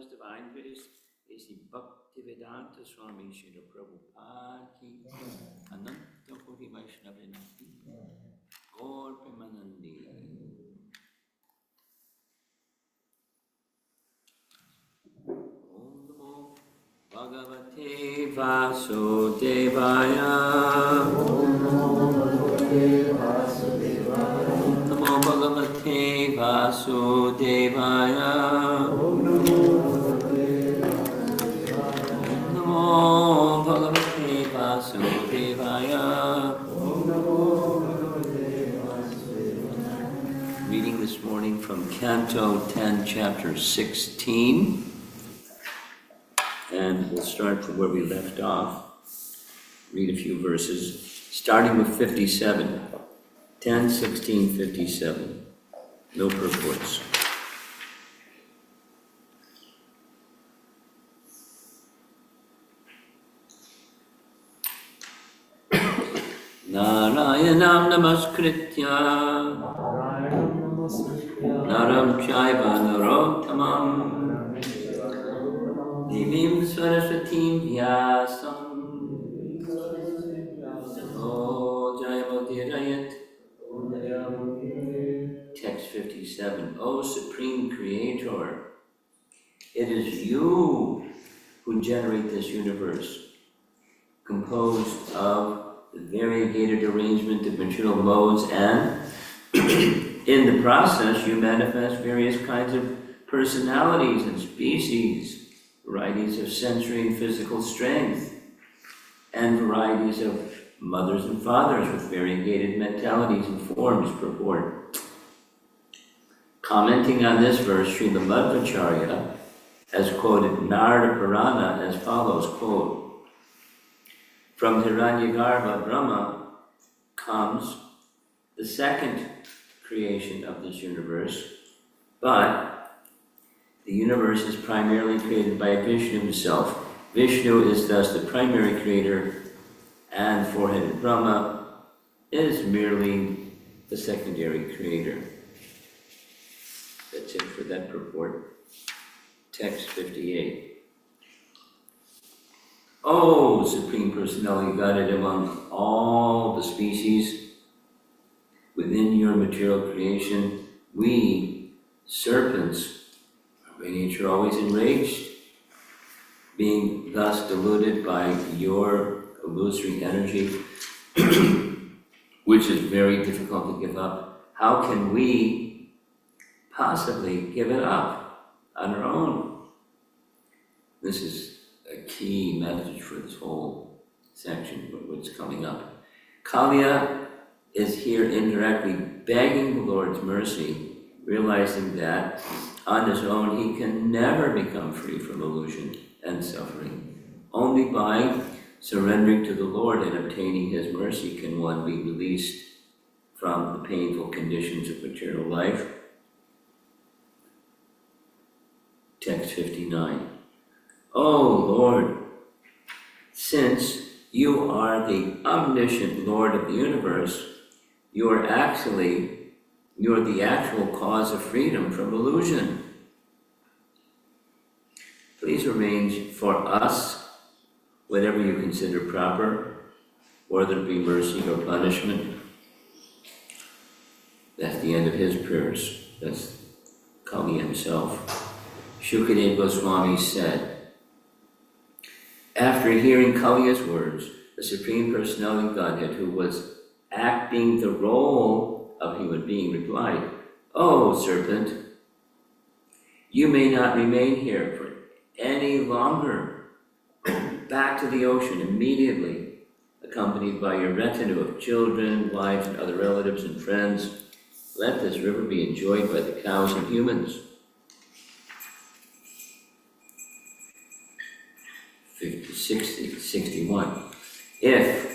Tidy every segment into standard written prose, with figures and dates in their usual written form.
Divine grace, A.C. Bhaktivedanta Swami Srila Prabhupada ki, Ananta Koti Vaishnavina ki, Gaur Premanandi. Om Namo Bhagavate Vasudevaya. Om Namo Bhagavate Vasudevaya. Namo Bhagavate Vasudevaya. Reading this morning from Canto 10, Chapter 16. And we'll start from where we left off. Read a few verses, starting with 57. 10, 16, 57. No purports. Narayanam namaskritya Naram chaiva narottamam Devim Saraswatim Vyasam Tato Jayamodirayat. Text 57. O Supreme Creator, it is you who generate this universe, composed of the variegated arrangement of material modes, and in the process you manifest various kinds of personalities and species, varieties of sensory and physical strength, and varieties of mothers and fathers with variegated mentalities and forms. Purport. Commenting on this verse, Srila Madhvacharya has quoted Narada Purana as follows, quote, from Hiranyagarbha Brahma comes the second creation of this universe, but The universe is primarily created by Vishnu himself. Vishnu is thus the primary creator, and four-headed Brahma is merely the secondary creator. That's it for that purport. Text 58. O Supreme Personality of Godhead, among all the species within your material creation, we, serpents, are by nature always enraged, being thus deluded by your illusory energy, which is very difficult to give up. How can we possibly give it up on our own? This is a key message for this whole section, what's coming up. Kaliya is here indirectly begging the Lord's mercy, realizing that on his own he can never become free from illusion and suffering. Only by surrendering to the Lord and obtaining his mercy can one be released from the painful conditions of material life. Text 59. O Lord, since you are the omniscient Lord of the universe, you're the actual cause of freedom from illusion. Please arrange for us whatever you consider proper, whether it be mercy or punishment. That's the end of his prayers. That's Kali himself. Shukadeva Goswami said, after hearing Kaliya's words, the Supreme Personality of Godhead, who was acting the role of human being, replied, "O serpent, you may not remain here for any longer. Back to the ocean immediately, accompanied by your retinue of children, wives, and other relatives and friends. Let this river be enjoyed by the cows and humans." 61. If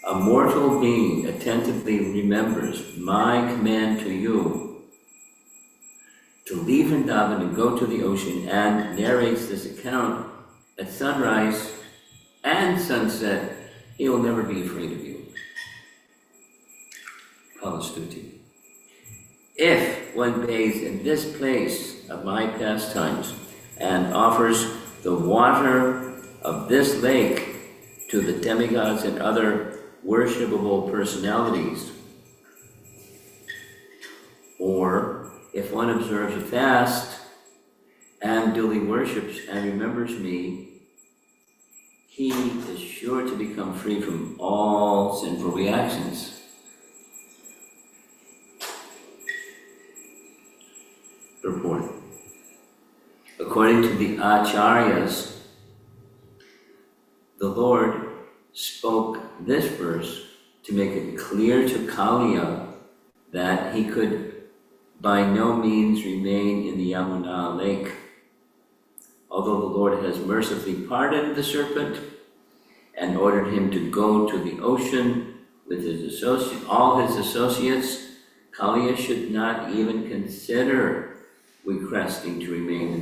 a mortal being attentively remembers my command to you to leave Vrindavan and go to the ocean, and narrates this account at sunrise and sunset, he will never be afraid of you. Palastuti. If one bathes in this place of my pastimes and offers the water of this lake to the demigods and other worshipable personalities, or if one observes a fast and duly worships and remembers me, he is sure to become free from all sinful reactions. Purport. According to the Acharyas, the Lord spoke this verse to make it clear to Kaliya that he could by no means remain in the Yamuna lake. Although the Lord has mercifully pardoned the serpent and ordered him to go to the ocean with all his associates, Kaliya should not even consider requesting to remain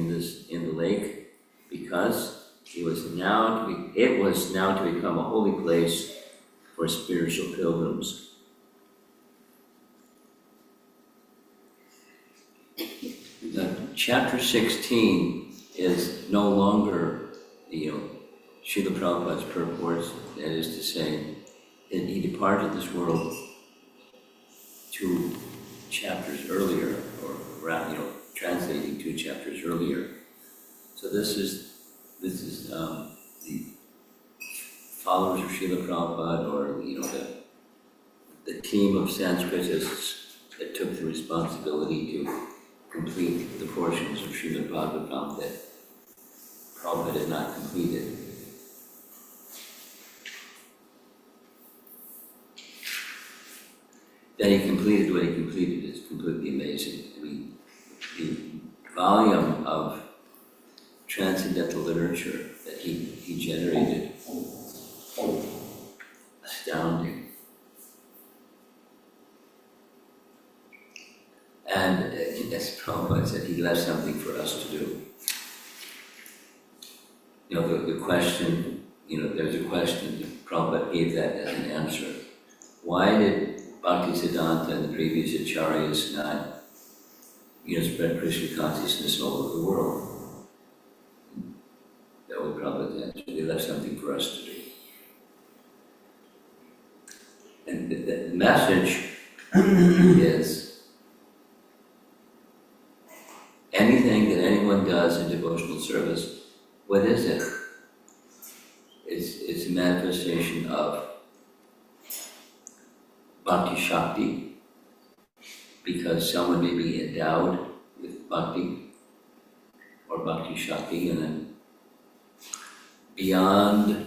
in the lake, because it was now to become a holy place for spiritual pilgrims. Chapter 16 is no longer, Srila Prabhupada's purports. That is to say, that he departed this world 2 chapters earlier, or translating 2 chapters earlier. So this is the followers of Srila Prabhupada, or the team of Sanskritists that took the responsibility to complete the portions of Srimad Bhagavatam that Prabhupada had not completed. That he completed what he completed is completely amazing. I mean, the volume of transcendental literature that he generated, astounding. And as Prabhupada said, he left something for us to do. The question, there's a question, Prabhupada gave that as an answer. Why did Bhaktisiddhanta and the previous acharyas not, spread Krishna consciousness all over the world? That was Prabhupada's answer. They left something for us to do. And the message is anything that anyone does in devotional service, what is it? It's a manifestation of bhakti shakti, because someone may be endowed with bhakti or bhakti shakti, and then beyond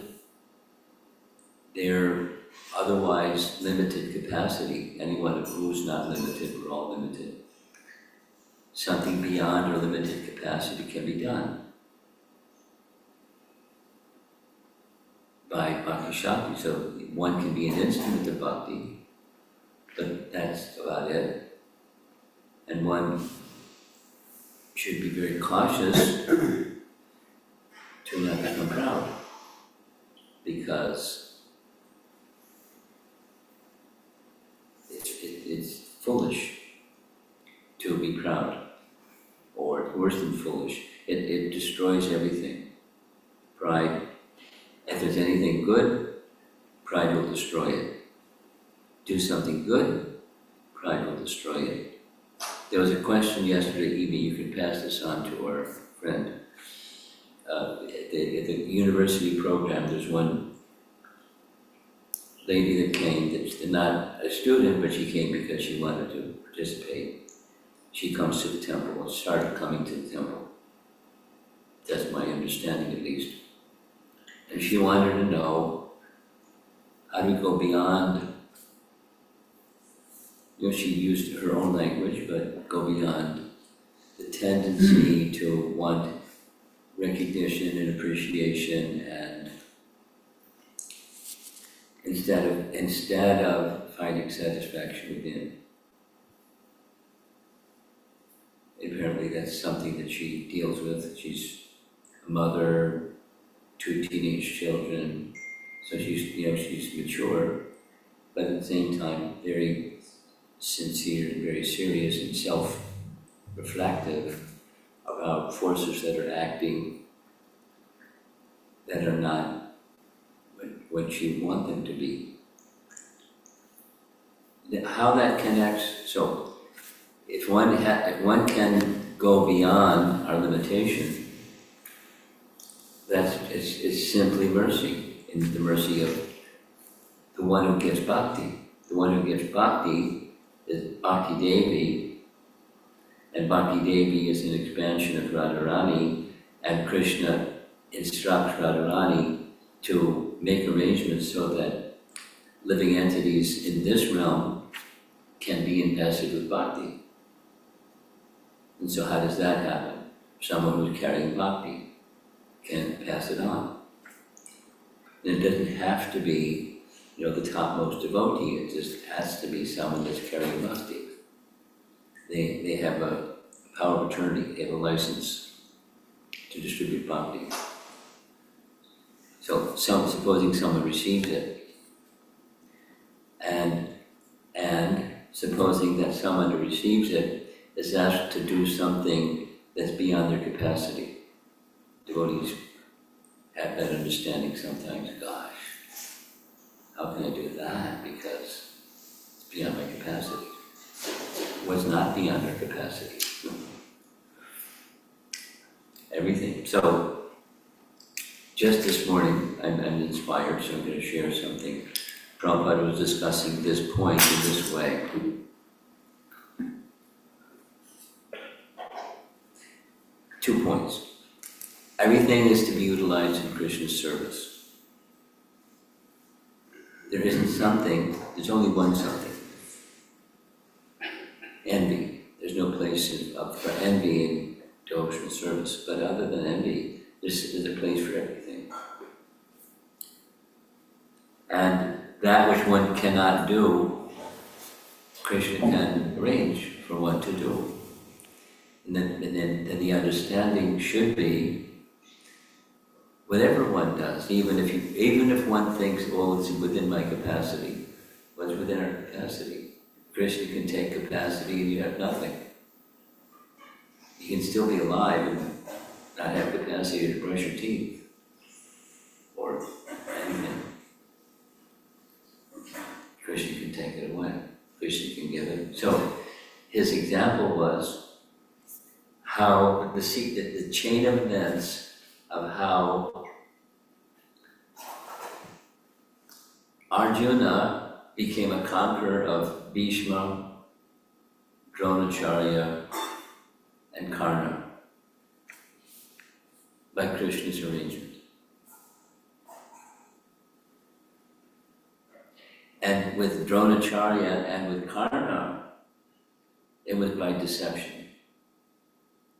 their otherwise limited capacity, anyone who's not limited, we're all limited, something beyond our limited capacity can be done by bhakti shakti. So one can be an instrument of bhakti, but that's about it. And one should be very cautious to not become proud, because it's foolish to be proud, or worse than foolish, it destroys everything. Pride, if there's anything good, pride will destroy it. Do something good, pride will destroy it. There was a question yesterday evening, you can pass this on to our friend. At the university program, there's one lady that came, that's not a student, but she came because she wanted to participate. She comes to the temple, or started coming to the temple. That's my understanding, at least. And she wanted to know, how do we go beyond, she used her own language, but go beyond the tendency to want recognition and appreciation, and instead of finding satisfaction within. Apparently that's something that she deals with. She's a mother, 2 teenage children, so she's mature, but at the same time very sincere and very serious and self-reflective about forces that are acting that are not what you want them to be. How that connects, so if one can go beyond our limitation, it's simply mercy, in the mercy of the one who gives bhakti. The one who gives bhakti is Bhakti Devi, and Bhakti Devi is an expansion of Radharani, and Krishna instructs Radharani to make arrangements so that living entities in this realm can be invested with bhakti. And so how does that happen? Someone who's carrying bhakti can pass it on. And it doesn't have to be, the topmost devotee. It just has to be someone that's carrying bhakti. They have a power of attorney. They have a license to distribute bhakti. So supposing someone receives it, and supposing that someone who receives it is asked to do something that's beyond their capacity. Devotees have that understanding sometimes. Gosh, how can I do that? Because it's beyond my capacity. What's not beyond our capacity? Everything. So, just this morning, I'm inspired, so I'm going to share something. Prabhupada was discussing this point in this way. Two points. Everything is to be utilized in Krishna's service. There isn't something, there's only one something. Envy. There's no place for envy in devotional service, but other than envy, there's a place for everything. And that which one cannot do, Krishna can arrange for what to do. And then the understanding should be, whatever one does, even if one thinks, oh, it's within my capacity, what's within our capacity? Krishna can take capacity and you have nothing. You can still be alive and not have capacity to brush your teeth or anything. Krishna can take it away. Krishna can give it. So his example was how the chain of events of how Arjuna became a conqueror of Bhishma, Dronacharya, and Karna by Krishna's arrangement. And with Dronacharya and with Karna, it was by deception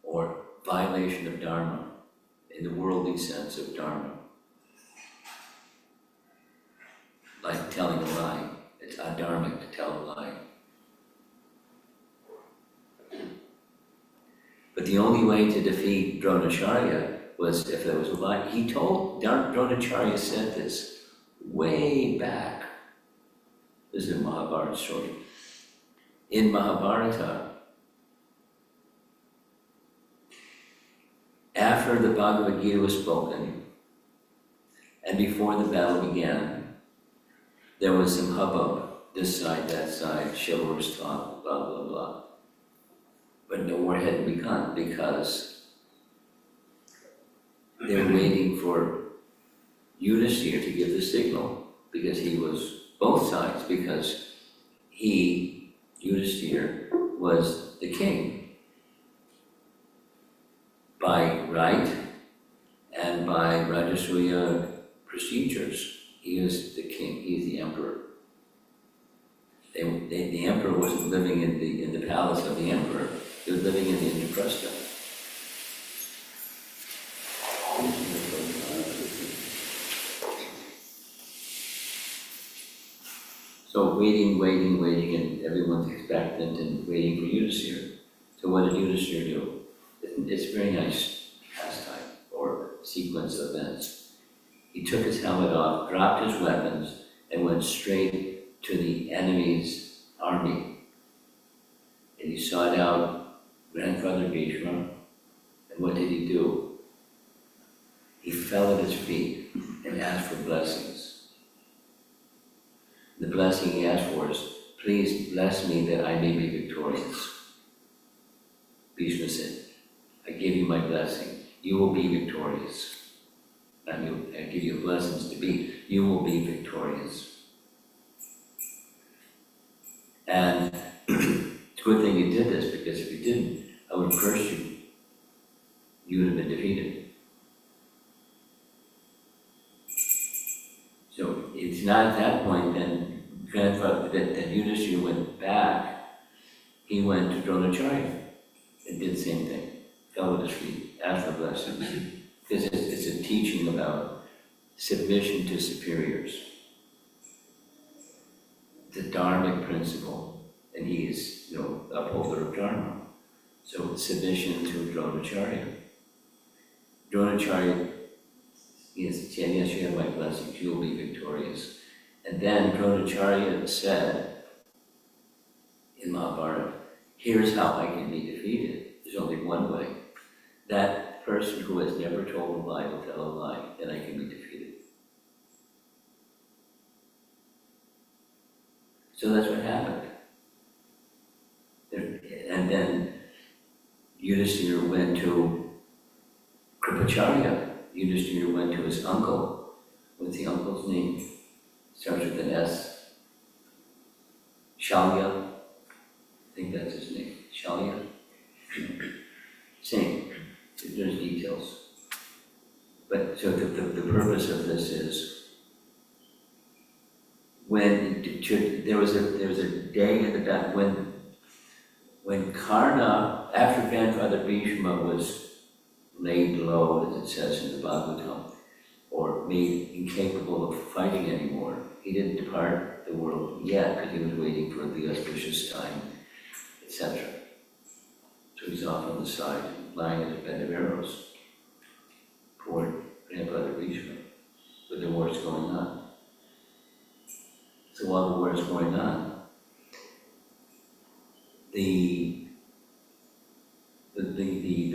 or violation of Dharma, in the worldly sense of Dharma. Like telling a lie. It's adharmic to tell a lie. But the only way to defeat Dronacharya was if there was a lie. Dronacharya said this way back. This is a Mahabharata story. In Mahabharata, after the Bhagavad Gita was spoken, and before the battle began, there was some hubbub, this side, that side, chivalrous talk, blah, blah, blah. But no war had begun because they were waiting for Yudhishthira to give the signal, because he was both sides, because he, Yudhishthira, was the king by right and by Rajasuya procedures. He is the king, he is the emperor. The emperor wasn't living in the palace of the emperor, he was living in the Indraprastha. So waiting, and everyone's expectant and waiting for Yudhishthira. So what did Yudhishthira do? It's a very nice pastime or sequence of events. He took his helmet off, dropped his weapons, and went straight to the enemy's army. And he sought out grandfather Bhishma, and what did he do? He fell at his feet and asked for blessings. The blessing he asked for is, please bless me that I may be victorious. Bhishma said, I give you my blessing, you will be victorious. I give you blessings to be, you will be victorious. And it's a good thing you did this, because if you didn't, I would curse you. You would have been defeated. So it's not at that point then that Yudhishthira went back. He went to Dronacharya and did the same thing. Fell at his feet, asked for blessings. Because it's a teaching about submission to superiors. The dharmic principle, and he is, upholder of dharma. So submission to Dronacharya. Dronacharya, yes, you have my blessings, you will be victorious. And then Dronacharya said in Mahabharata, here's how I can be defeated. There's only one way. That person who has never told a lie will tell a lie, then I can be defeated. So that's what happened. And then Yudhishthira went to Kripacharya. Yudhishthira went to his uncle. What's the uncle's name? Starts with an S. Shalya. I think that's his name. Shalya. Same. There's details. But so the purpose of this is, there was a day in the back when Karna, after grandfather Bhishma was laid low, as it says in the Bhagavatam, or made incapable of fighting anymore, he didn't depart the world yet because he was waiting for the auspicious time, etc. was off on the side, lying in a bed of arrows. Poor Grandfather Bhishma, with the wars going on. So while the war is going on, the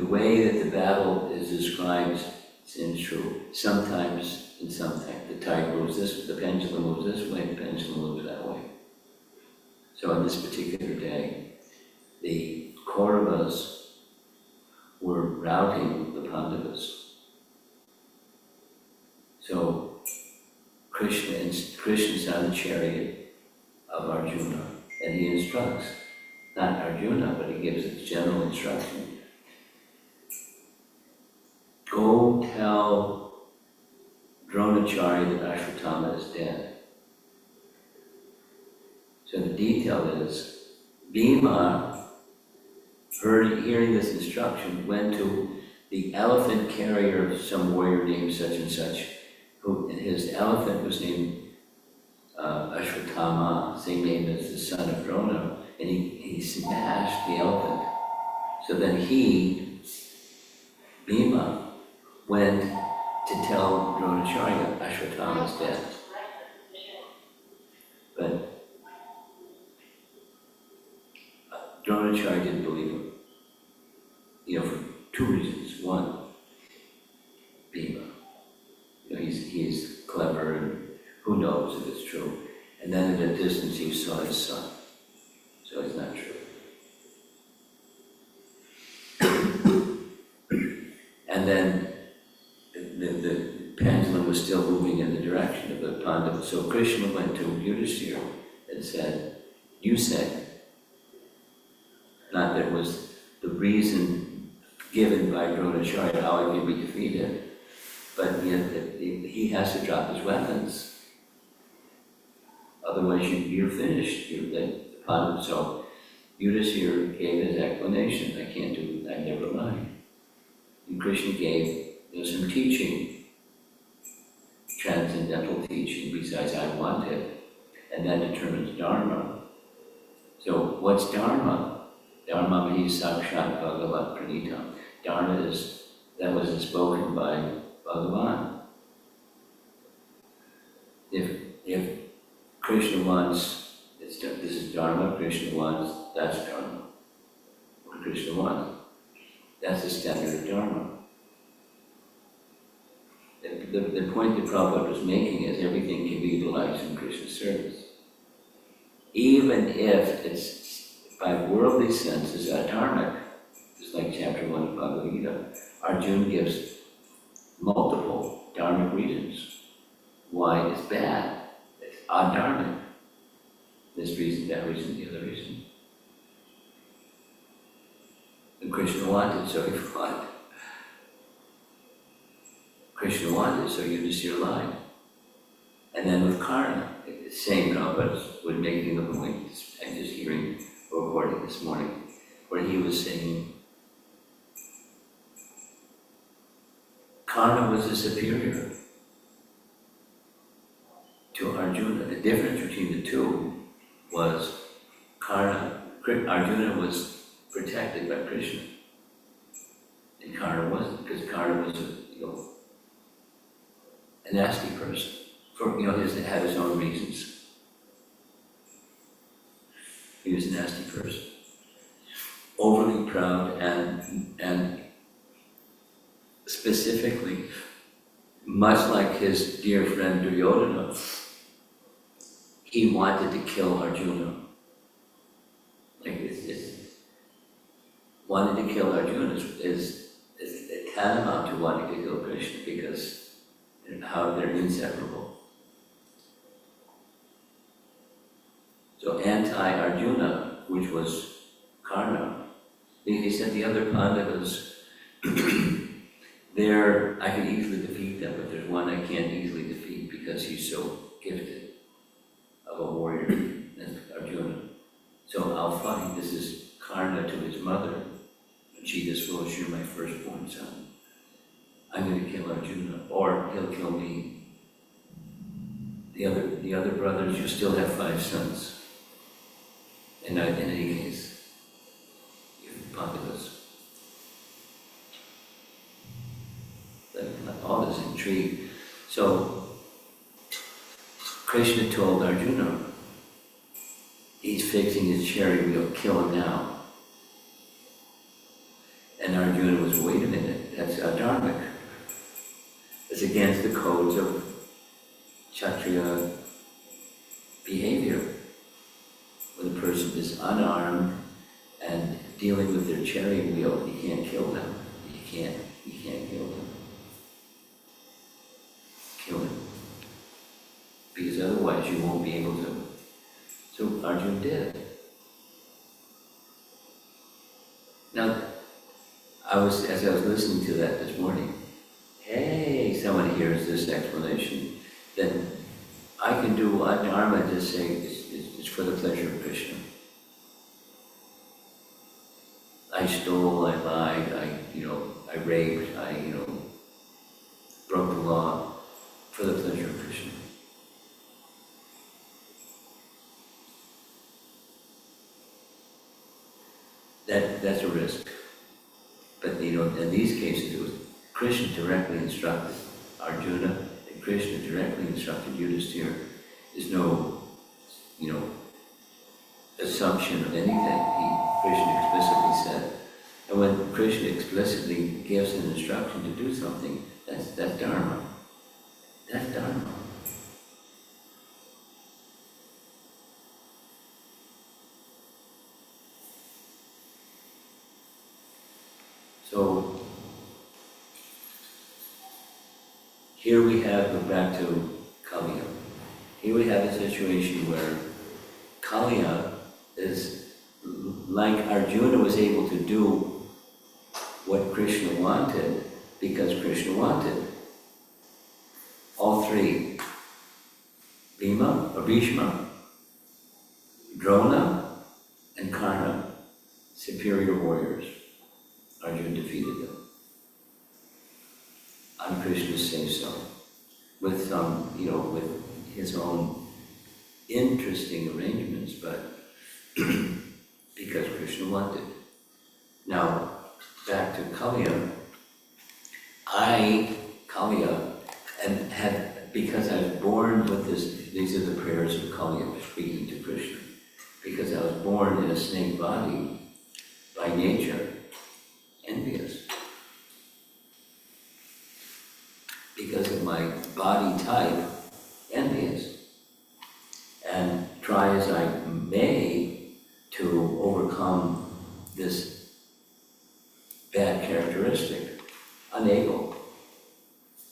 way that the battle is described seems true. Sometimes, and sometimes, the tide moves this, the pendulum moves this way, the pendulum moves that way. So on this particular day, the Kauravas were routing the Pandavas. So Krishna's on the chariot of Arjuna, and he instructs, not Arjuna, but he gives a general instruction. Go tell Dronacharya that Ashwatthama is dead. So the detail is, Bhima, hearing this instruction, went to the elephant carrier of some warrior named such and such, who, and his elephant was named Ashwatthama, same name as the son of Drona, and he smashed the elephant. So then Bhima, went to tell Dronacharya Ashwatthama is dead. But Dronacharya didn't believe him. For two reasons. One, Bhima. He's clever, and who knows if it's true. And then at a distance he saw his son. So it's not true. And then the pendulum was still moving in the direction of the Pandavas. So Krishna went to Yudhishthira and said, you said, not that it was the reason given by Dronacharya how he can be defeated, but he has to drop his weapons. Otherwise you're finished. So Yudhishthira gave his explanation, I never lied. And Krishna gave some teaching, transcendental teaching, besides I want it, and that determines Dharma. So what's Dharma? Dharma means Sakshat Bhagavat Pranitam. Dharma that was spoken by Bhagavan. If Krishna wants, this is Dharma, Krishna wants, that's Dharma. What Krishna wants, that's the standard of Dharma. The point that Prabhupada was making is everything can be utilized in Krishna's service. Even if it's by worldly senses adharmic, just like chapter 1 of Bhagavad Gita, Arjuna gives multiple dharmic reasons why it's bad. It's adharmic. This reason, that reason, the other reason. And Krishna wanted, so he fought. Krishna wanted, so Yudhishthira lied. And then with Karna, the same Prabhupada was making the point, I'm just hearing a recording this morning, where he was saying, Karna was a superior to Arjuna. The difference between the two was Arjuna was protected by Krishna, and Karna wasn't, because Karna was a nasty person. Had his own reasons. He was a nasty person, overly proud, and specifically, much like his dear friend Duryodhana, he wanted to kill Arjuna. Wanting to kill Arjuna is tantamount to wanting to kill Krishna, because how they're inseparable. So anti-Arjuna, which was Karna, he said the other Pandavas, I could easily defeat them, but there's one I can't easily defeat because he's so gifted of a warrior, that's Arjuna. So I'll fight. This is Karna to his mother. And she disclosed, you're my firstborn son. I'm going to kill Arjuna, or he'll kill me. The other brothers, you still have 5 sons. And in any case, you're Pandavas. tree. So Krishna told Arjuna, he's fixing his chariot wheel, kill him now. And Arjuna was, wait a minute, that's adharmic. It's against the codes of Kshatriya behavior. When a person is unarmed and dealing with their chariot wheel, you can't kill them. You can't kill them. Kill him. Because otherwise you won't be able to. So Arjuna did. Now, as I was listening to that this morning, hey, someone hears this explanation, then I can do adharma, just saying it's for the pleasure of Krishna. I stole, I lied, I raped, I broke the law for the pleasure of Krishna. That's a risk. But in these cases, it was Krishna directly instructed Arjuna, and Krishna directly instructed Yudhisthira. There's no, assumption of anything. Krishna explicitly said. And when Krishna explicitly gives an instruction to do something, that's dharma. That's dharma. So here we have, go back to Kaliya. Here we have a situation where Kaliya is like Arjuna was able to do what Krishna wanted because Krishna wanted. All three, Bhishma, Drona, and Karna, superior warriors. Arjuna defeated them on Krishna's say-so, with some, with his own interesting arrangements, but because Krishna wanted. Now, back to Kaliya. Kaliya, and because I was born with this, these are the prayers of Kaliya, speaking to Krishna. Because I was born in a snake body, by nature, envious. Because of my body type, envious. And try as I may to overcome this bad characteristic, unable.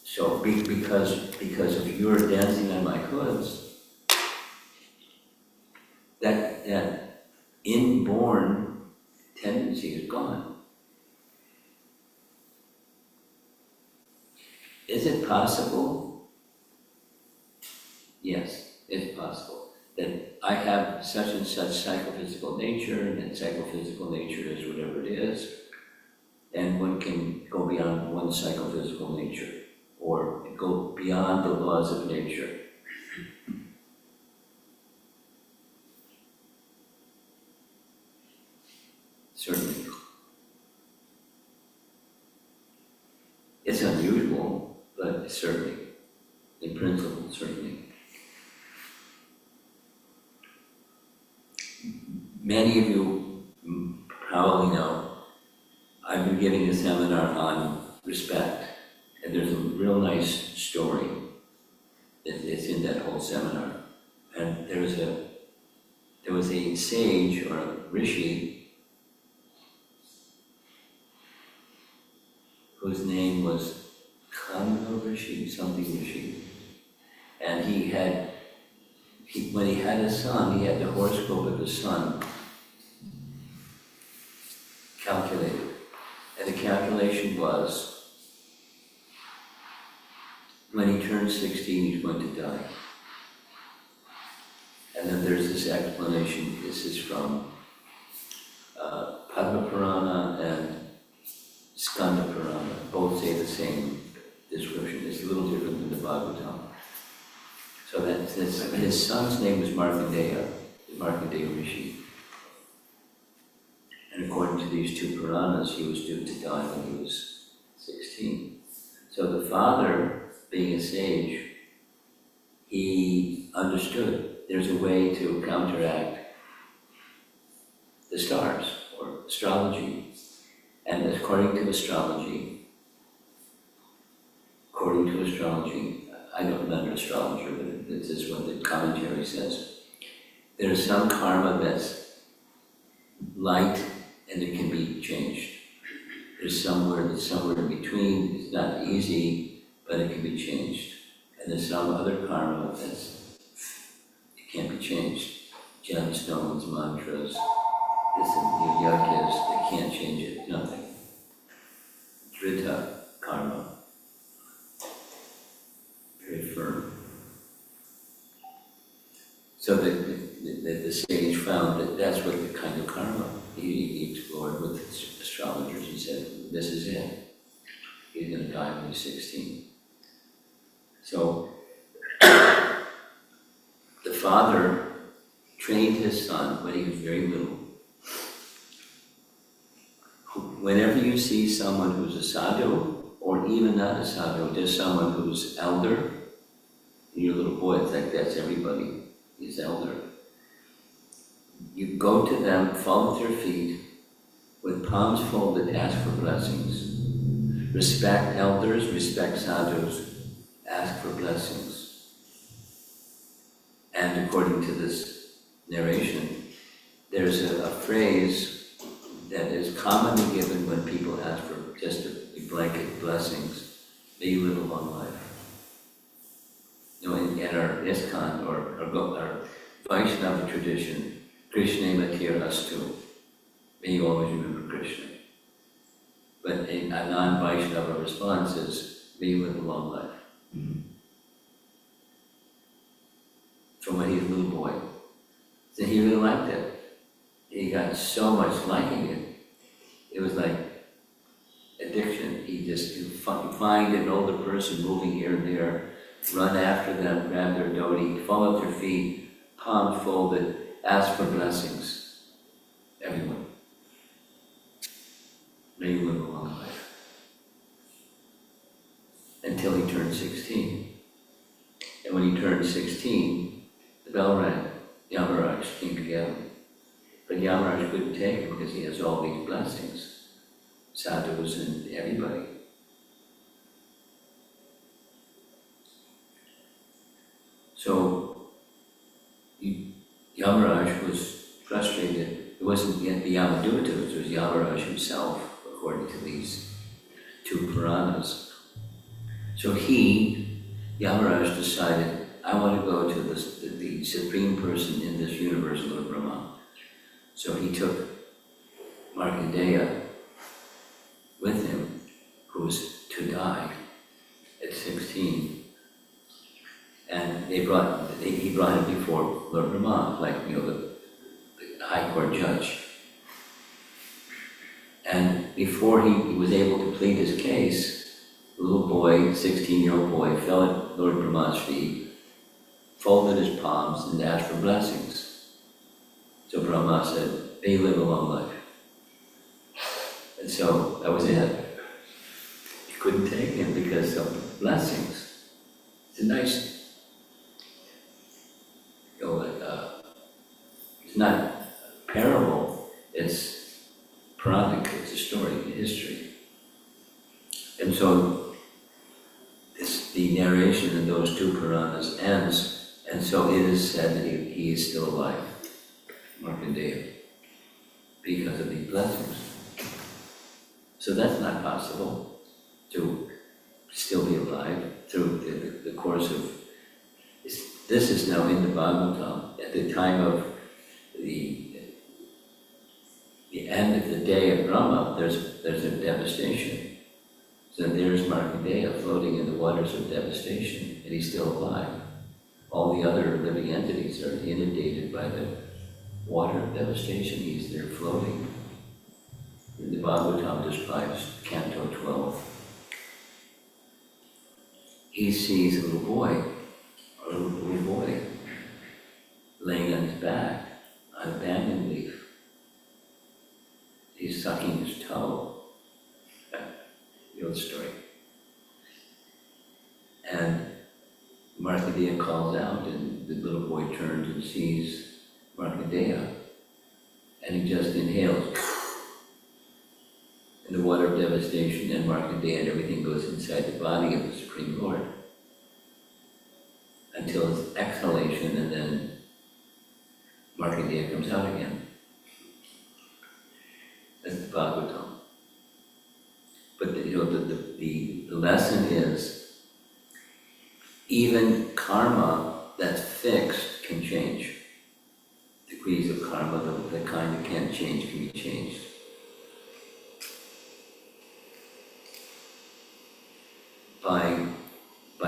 So because of your dancing on my hoods, that inborn tendency is gone. Is it possible? Yes, it's possible. That I have such and such psychophysical nature, and that psychophysical nature is whatever it is, and one can go beyond one's psychophysical nature, or go beyond the laws of nature. Certainly. It's unusual, but certainly, in principle, certainly. Many of you probably know, I've been giving a seminar on respect, and there's a real nice story that's in that whole seminar. And there was a sage or a rishi whose name was Kanda Rishi, something Rishi. And when he had a son, he had the horoscope of the sun calculated. And the calculation was, when he turns 16, he's going to die. And then there's this explanation, this is from Padma Purana and Skanda Purana, both say the same description. It's a little different than the Bhagavatam. So his son's name was Markandeya, the Markandeya Rishi. And according to these two Puranas, he was due to die when he was 16. So the father being a sage, he understood there's a way to counteract the stars, or astrology. And according to astrology, I'm not an astrologer, but this is what the commentary says. There's some karma that's light and it can be changed. There's somewhere that's somewhere in between. It's not easy, but it can be changed. And there's some other karma it can't be changed. Gemstones, mantras, yagyas, they can't change it, nothing. Drita karma, very firm. So the sage found that that's what the kind of karma he explored with astrologers. He said, this is it. He's going to die when he's 16. So the father trained his son when he was very little. Whenever you see someone who's a sadhu, or even not a sadhu, just someone who's elder, and your little boy, it's like that's everybody, is elder. You go to them, fall at their feet, with palms folded, ask for blessings. Respect elders, respect sadhus, ask for blessings. And according to this narration, there's a phrase that is commonly given when people ask for just a blanket blessings. May you live a long life. You know, in our ISKCON or our Vaishnava tradition, Krishna Matir Astu. May you always remember Krishna. But a non-Vaishnava response is, may you live a long life. Mm-hmm. From when he was a little boy. So he really liked it. He got so much liking it. It was like addiction. You find an older person moving here and there, run after them, grab their dhoti, fall at their feet, palms folded, ask for blessings. Everyone. May you live a long life. Until he turned 16. And when he turned 16, the bell rang. Yamaraj came to get him. But Yamaraj couldn't take him because he has all these blessings. Sadhus and everybody. So Yamaraj was frustrated. It wasn't yet the Yamadutas, it was Yamaraj himself, according to these two Puranas. So Yamaraj decided, I want to go to the supreme person in this universe, Lord Brahma. So he took Markandeya with him, who was to die at 16. And he brought him before Lord Brahma, like, the high court judge. And before he was able to plead his case, the little boy, 16-year-old boy, fell at Lord Brahma's feet, folded his palms, and asked for blessings. So Brahma said, may you live a long life. And so that was it. He couldn't take him because of the blessings. It's a nice, it's not a parable, it's Puranic, it's a story, a history. And so the narration in those two Puranas ends, and so it is said that he is still alive, Markandeya, because of these blessings. So that's not possible to still be alive through the course of, this is now in the Bhagavatam. At the time of the end of the day of Brahma, there's a devastation. So there's Markandeya floating in the waters of devastation, and he's still alive. All the other living entities are inundated by the water of devastation. He's there floating. And the Bhagavatam describes Canto 12. He sees a little boy laying on his back on a banyan leaf. He's sucking his toe. You know the story. And Markandeya calls out, and the little boy turns and sees Markandeya, and he just inhales, and the water of devastation and Markandeya and everything goes inside the body of the Supreme Lord until it's exhalation, and then Markandeya comes out again. That's the Bhagavatam. But the lesson is, even karma that's fixed can change. Degrees of karma, the kind that can't change, can be changed. By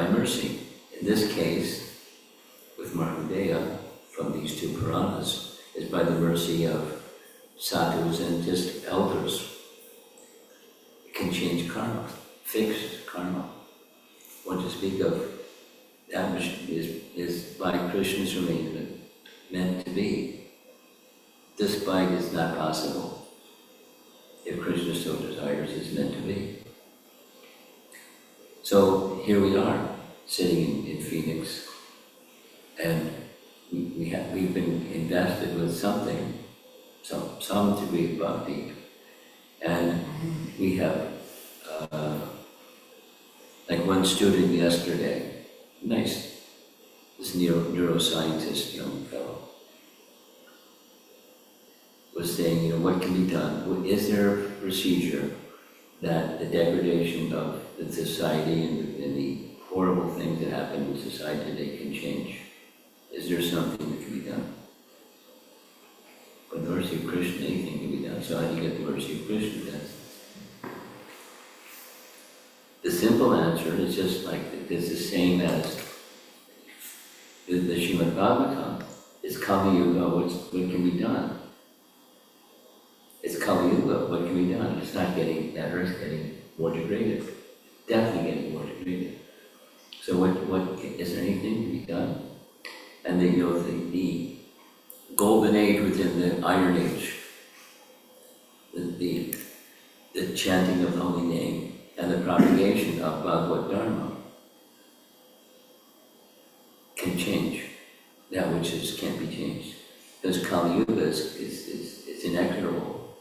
mercy. In this case, with Markandeya, from these two Puranas, is by the mercy of sadhus and just elders. It can change karma, fixed karma. What to speak of, that which is by Krishna's arrangement meant to be. Despite it's not possible. If Krishna so desires, it's meant to be. So here we are, sitting in Phoenix, and we've been invested with something, some degree of bhakti, and we have, like one student yesterday, nice, this neuroscientist young fellow, was saying, what can be done? Is there a procedure that the degradation of the society and the horrible things that happen in society today can change? Is there something that can be done? By the mercy of Krishna, anything can be done. So how do you get the mercy of Krishna? The simple answer is just like, it's the same as the Srimad Bhagavatam. It's Kali Yuga, what can be done? It's Kali Yuga, what can be done? It's not getting better, it's getting more degraded. Definitely getting more degraded. So is there anything to be done? And then, the golden age within the Iron Age, the chanting of the holy name and the propagation of Bhagavad Dharma can change that which can't be changed. Because Kali Yuga is inexorable.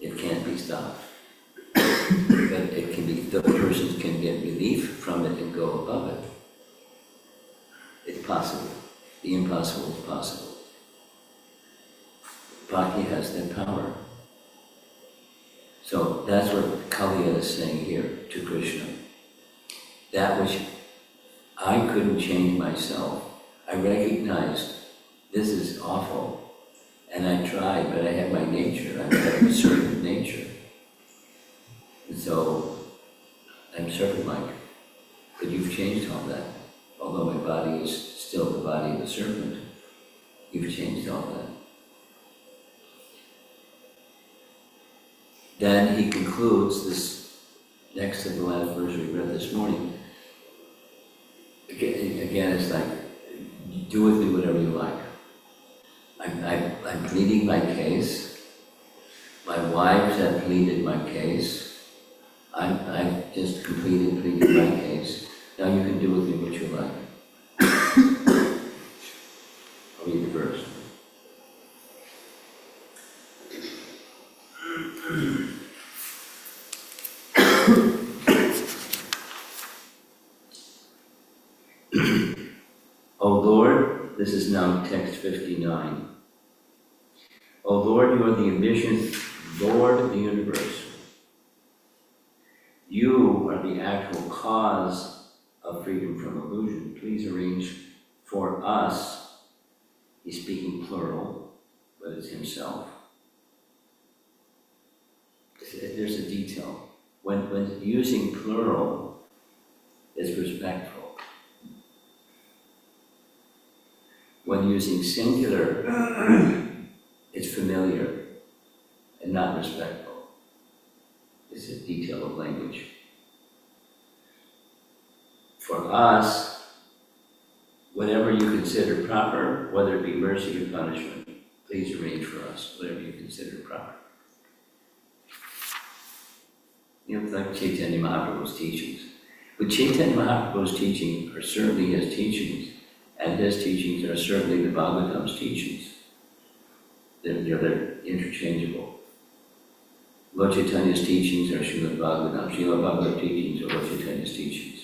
It can't be stopped. But it can be, the persons can get relief from it and go above it. It's possible. The impossible is possible. Bhakti has that power. So that's what Kaliya is saying here to Krishna. That which I couldn't change myself, I recognized this is awful. And I tried, but I had my nature. I had a serpent nature. And so I'm serpent-like. But you've changed all that. Although my body is still the body of a serpent, you've changed all that. Then he concludes this, next to the last verse we read this morning. Again, it's like, do with me whatever you like. I'm pleading my case. My wives have pleaded my case. I've just pleaded my case. Now you can do with me what you like. I'll read the verse. O Lord, this is now text 59. O Lord, you are the omniscient Lord of the universe. You are the actual cause of freedom from illusion. Please arrange for us, he's speaking plural, but it's himself. There's a detail. When using plural, it's respectful. When using singular, it's familiar and not respectful. It's a detail of language. For us, whatever you consider proper, whether it be mercy or punishment, please arrange for us, whatever you consider proper. Like Chaitanya Mahaprabhu's teachings. But Chaitanya Mahaprabhu's teachings are certainly his teachings, and his teachings are certainly the Bhagavatam's teachings. They're interchangeable. Lord Chaitanya's teachings are Srimad Bhagavatam. Srimad Bhagavatam's teachings are Lord Chaitanya's teachings.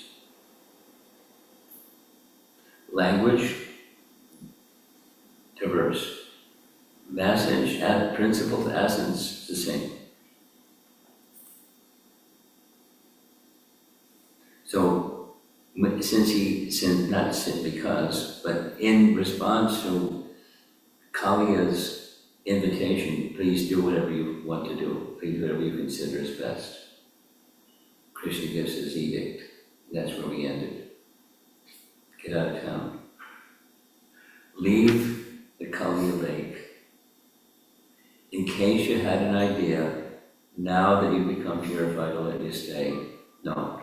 Language, diverse. Message, principle, essence, the same. So, but in response to Kaliya's invitation, please do whatever you want to do, please do whatever you consider is best. Krishna gives his edict. That's where we ended. Get out of town. Leave the Kaliya lake. In case you had an idea, now that you've become purified, I'll let you stay. No.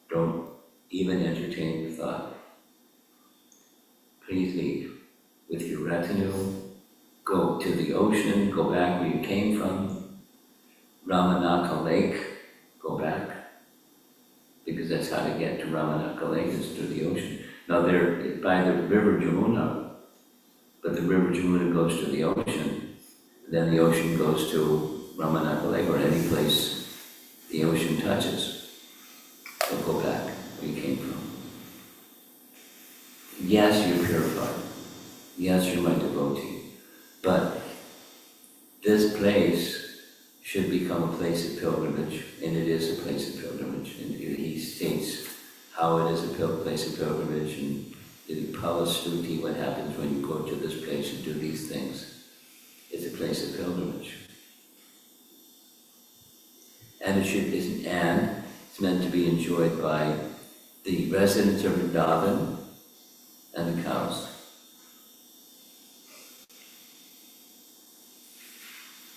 Don't even entertain the thought. Please leave with your retinue. Go to the ocean, go back where you came from. Ramanaka Lake, go back. Because that's how to get to Ramanaka Lake, is through the ocean. Now they're by the river Jamuna, but the river Jamuna goes to the ocean. Then the ocean goes to Ramanaka Lake, or any place the ocean touches. So go back where you came from. Yes, you're purified. Yes, you're my devotee. But this place should become a place of pilgrimage, and it is a place of pilgrimage. And he states how it is a place of pilgrimage, and the Palastuti, what happens when you go to this place and do these things. It's a place of pilgrimage. And it's meant to be enjoyed by the residents of Vrindavan and the cows.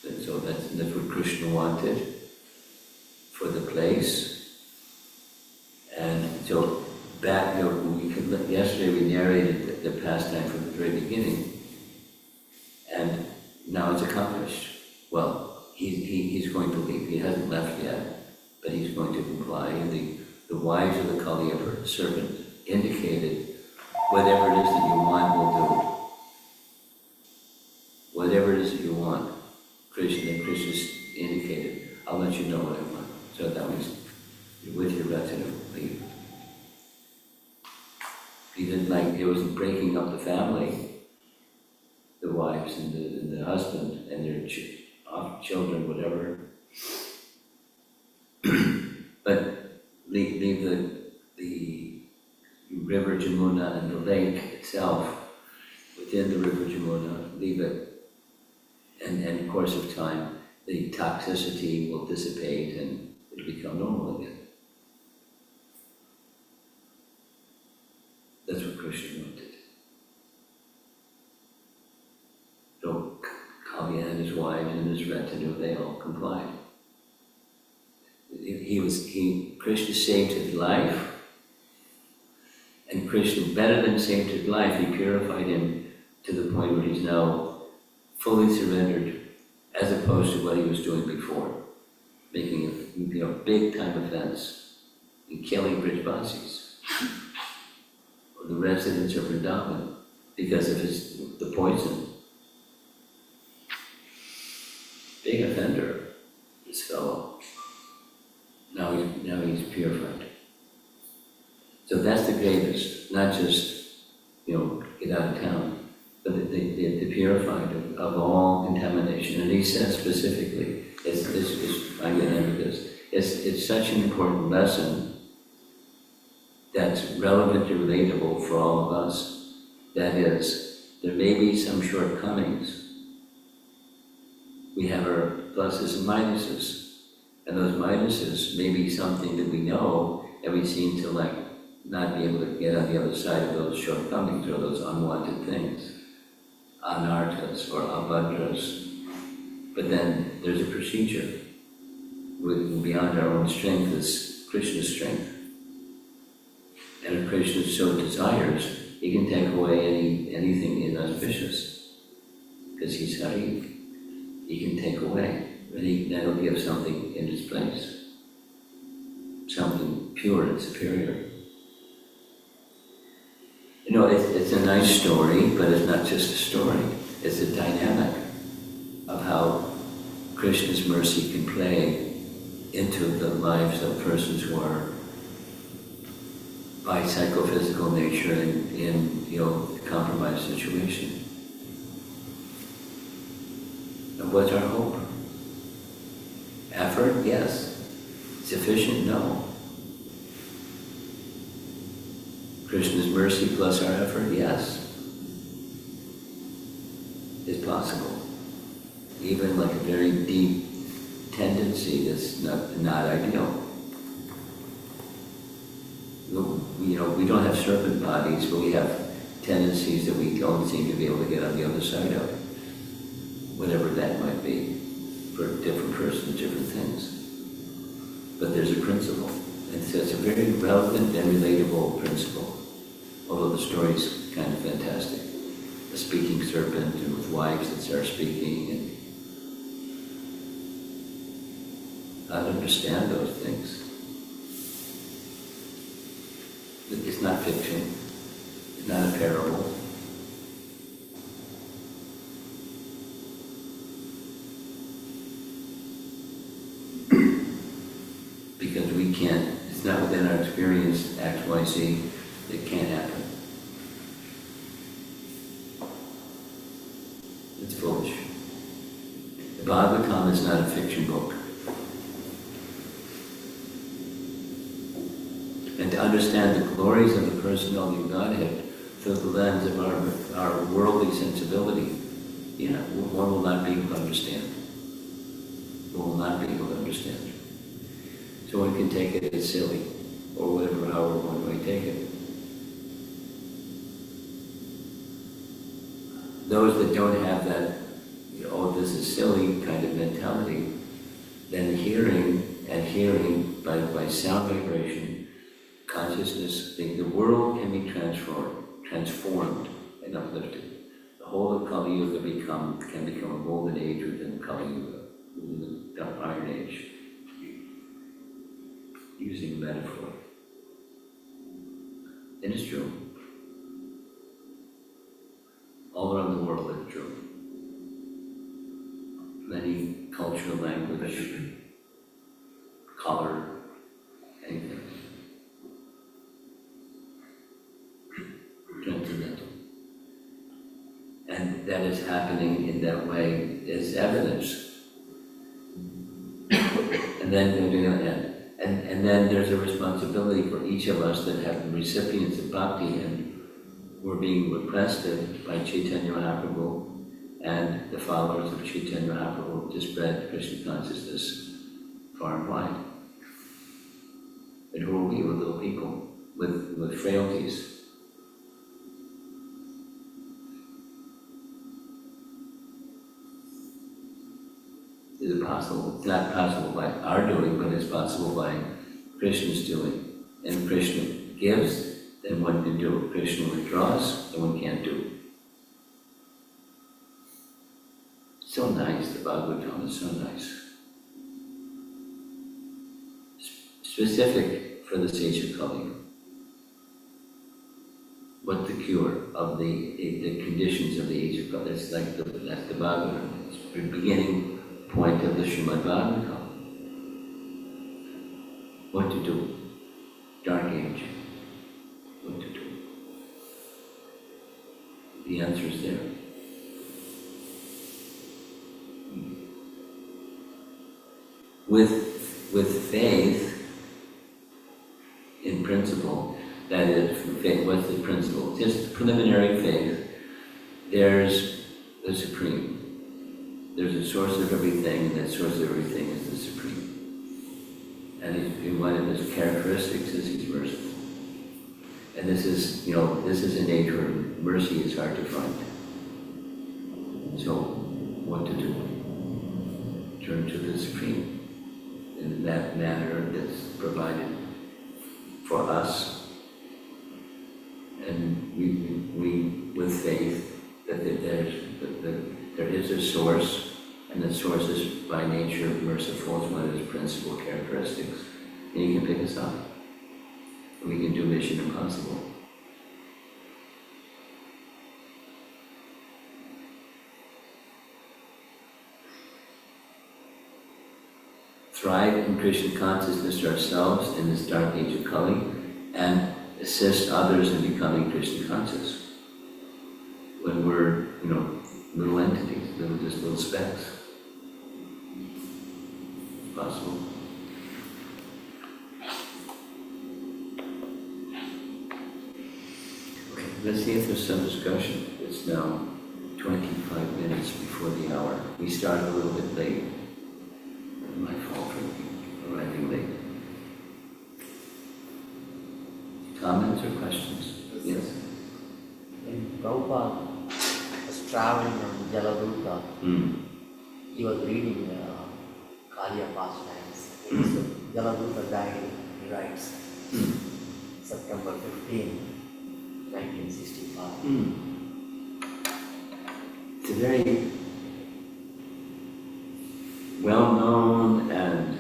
And so that's what Krishna wanted for the place. And so back, yesterday we narrated the pastime from the very beginning, and now it's accomplished. Well, he's going to leave. He hasn't left yet, but he's going to comply. And the wives of the Kaliya servant indicated, whatever it is that you want, we'll do. Whatever it is that you want, Krishna indicated, I'll let you know what I want. So that means with your retinue, leave. He didn't it wasn't breaking up the family, the wives and the husband and their children, whatever. But leave the river Jamuna and the lake itself, within the river Jamuna, leave it. And in the course of time, the toxicity will dissipate and it'll become normal again. That's what Krishna wanted. So Kaliya and his wife and his retinue, they all complied. Krishna saved his life, and Krishna, better than saved his life, he purified him to the point where he's now fully surrendered, as opposed to what he was doing before, making a big time offense and killing Brijvasis, or the residents of Vrindavan, because of the poison. Big offender, this fellow. Now he's purified. So that's the greatest, not just, get out of town, but the purified of all contamination. And he says specifically, I'm going to end with this, it's such an important lesson that's relevant and relatable for all of us. That is, there may be some shortcomings. We have our pluses and minuses. And those minuses may be something that we know, and we seem to not be able to get on the other side of those shortcomings or those unwanted things, anarthas or abhadras. But then there's a procedure beyond our own strength is Krishna's strength. And if Krishna so desires, he can take away anything inauspicious, because he's Hari. He can take away, and then he'll give something in its place, something pure and superior. You know, it's a nice story, but it's not just a story. It's a dynamic of how Krishna's mercy can play into the lives of persons who are by psychophysical nature in compromised situation. And what's our hope? Effort? Yes. Sufficient? No. Krishna's mercy plus our effort? Yes. It's possible. Even like a very deep tendency that's not ideal. We don't have serpent bodies, but we have tendencies that we don't seem to be able to get on the other side of. Whatever that might be, for different persons, different things. But there's a principle, and so it's a very relevant and relatable principle, although the story's kind of fantastic. A speaking serpent and with wives that start speaking, and how to understand those things. It's not fiction, it's not a parable. Because we can't, it's not within our experience, X, Y, Z, it can't happen. It's foolish. The Bhagavatam is not a fiction book. And to understand the glories of the personality of Godhead through the lens of our worldly sensibility, one will not be able to understand. One will not be able to understand. So one can take it as silly, or whatever, however one may take it. Those that don't have that, this is silly kind of mentality, then hearing by sound vibration, consciousness, the world can be transformed and uplifted. The whole of Kali Yuga can become a golden age within Kali Yuga, within the Iron Age. Using metaphor. And it's true. All around the world it's true. Many cultural language, color, anything. Transcendental. And that is happening in that way is evidence. And then there's a responsibility for each of us that have been recipients of bhakti and we're being requested by Chaitanya Mahaprabhu and the followers of Chaitanya Mahaprabhu to spread Krishna consciousness far and wide. And who are we? We're little people with frailties. Is it possible? It's not possible by our doing, but it's possible by Krishna's doing. And if Krishna gives, then one can do it. Krishna withdraws, then one can't do it. So nice, the Bhagavatam is so nice. Specific for the stage of Kali Yuga. What the cure of the conditions of the age of Kali Yuga. That's the Bhagavatam. It's the beginning point of the Srimad Bhagavatam. What to do? Dark age. What to do? The answer is there. With faith, in principle, that is, faith, what's the principle? Just preliminary faith, there's the Supreme. There's a source of everything, and that source of everything is the Supreme. And one of his characteristics is he's merciful. And this is an age where mercy is hard to find. So, what to do? Turn to the Supreme in that manner that's provided for us. And we with faith, that there is a source, and the source is by nature merciful. It's one of his principal characteristics. And he can pick us up. We can do Mission Impossible. Thrive in Krishna consciousness ourselves in this dark age of Kali, and assist others in becoming Krishna conscious. When we're, little entities, just little specks. It's possible. Okay, let's see if there's some discussion. It's now 25 minutes before the hour. We started a little bit late. My fault for arriving late. Comments or questions? Yes? When Prabhupada was traveling from Jaladuta, he was reading Kaliya pastimes. So Jaladuta died, he writes, September 15, 1965. It's a very well-known and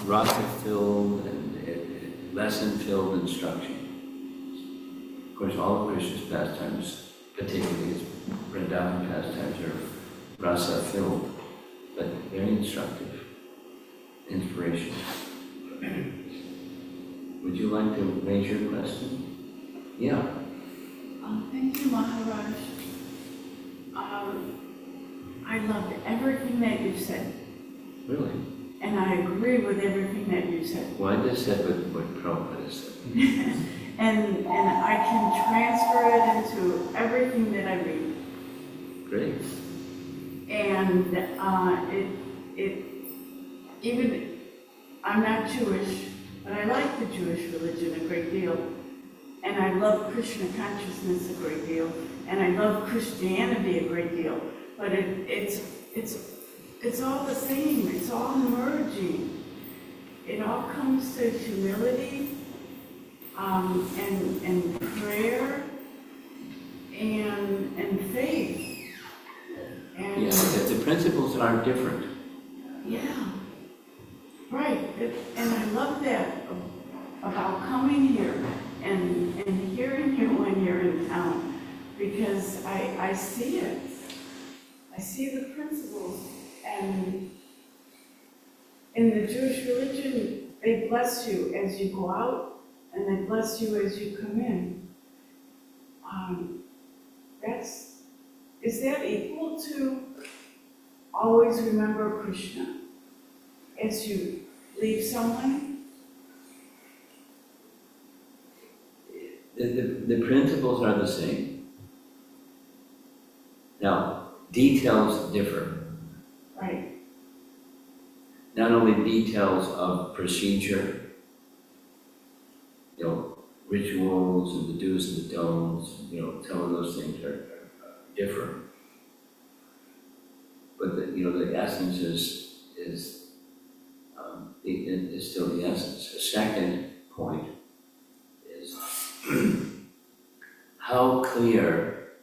rasa-filled and lesson-filled instruction. Of course, all of Krishna's pastimes, particularly his Vrindavan pastimes, are rasa-filled, but very instructive, inspirational. Would you like to raise your question? Yeah. Thank you, Maharaj. I loved everything that you said. Really? And I agree with everything that you said. Well, I just said what Prabhupada said. and I can transfer it into everything that I read. Great. And even, I'm not Jewish, but I like the Jewish religion a great deal. And I love Krishna consciousness a great deal. And I love Christianity a great deal. But it's all the same. It's all merging. It all comes to humility, and prayer, and faith. And Yeah, but the principles are different. yeah, right. And I love that about coming here and hearing you when you're in town, because I see it. I see the principles. And in the Jewish religion, they bless you as you go out, and they bless you as you come in. Is that equal to always remember Krishna as you leave someone? The principles are the same. Now, details differ. Right. Not only details of procedure, rituals and the do's and the don'ts, some of those things are different. But the essence is still the essence. The second point is how clear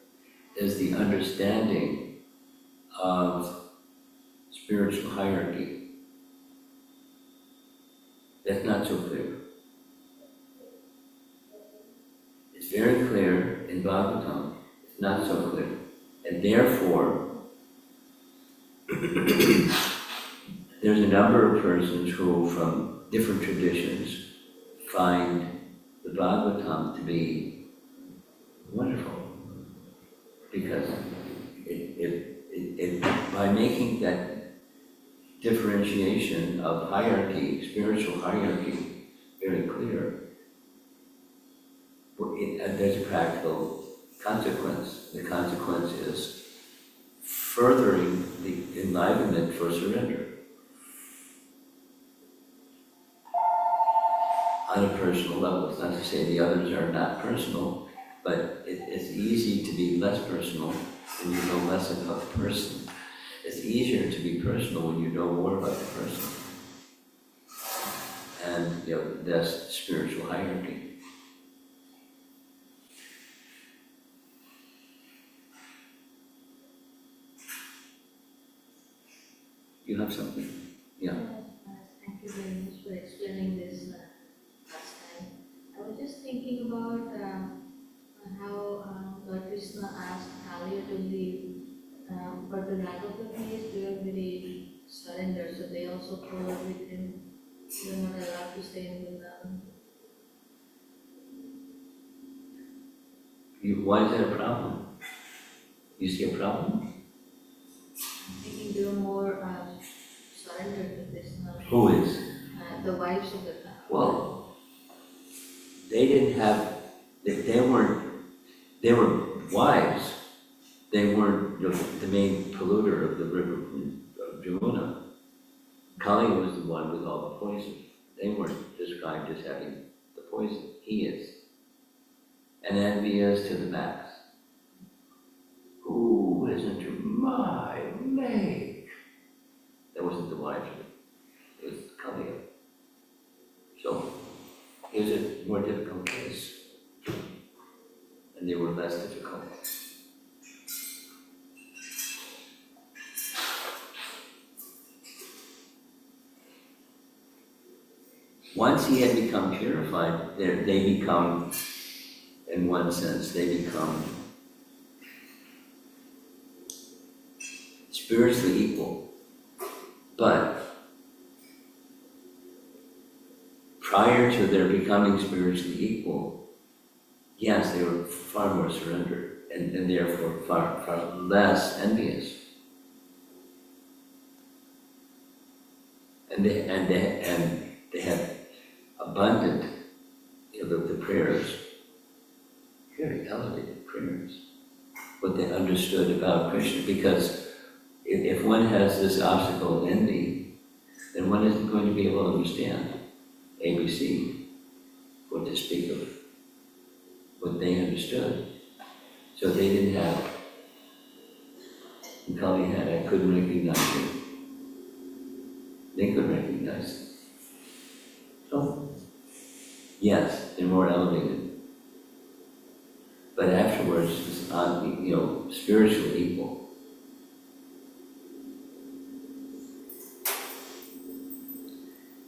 is the understanding of spiritual hierarchy? That's not so clear. It's very clear in Bhagavatam. It's not so clear. And therefore, there's a number of persons who, from different traditions, find the Bhagavatam to be wonderful. Because by making that differentiation of hierarchy, spiritual hierarchy, very clear, there's a practical consequence. The consequence is furthering the enlightenment for surrender on a personal level. It's not to say the others are not personal, but it's easy to be less personal when you know less about the person. It's easier to be personal when you know more about the person. And that's spiritual hierarchy. You have something? Yeah. Thank you very much for explaining this last time. I was just thinking about how Lord Krishna asked Kalia to leave, but the Nagopanis were very surrendered, so they also followed with him. They were not allowed to stay in Vrindavan. Why is that a problem? You see a problem? I think they were more surrendered to Krishna. Who is? The wives of the Well, they didn't have, they were wives. They weren't the main polluter of the river of Jamuna. Kali was the one with all the poison. They weren't described as having the poison. He is. And envious to the max. Who isn't my mate? That wasn't the wife. It was Kali. So, it was a more difficult case. And they were less difficult. Once he had become purified, they become, in one sense, they become spiritually equal. But prior to their becoming spiritually equal, yes, they were far more surrendered and therefore far less envious. And they had abundant, the prayers, very elevated prayers, what they understood about Krishna, because if one has this obstacle of envy, then one isn't going to be able to understand ABC, what to speak of, what they understood. So they didn't have, and Kali had, I couldn't recognize you. They couldn't recognize it. So, yes, they're more elevated. But afterwards, it's spiritually equal.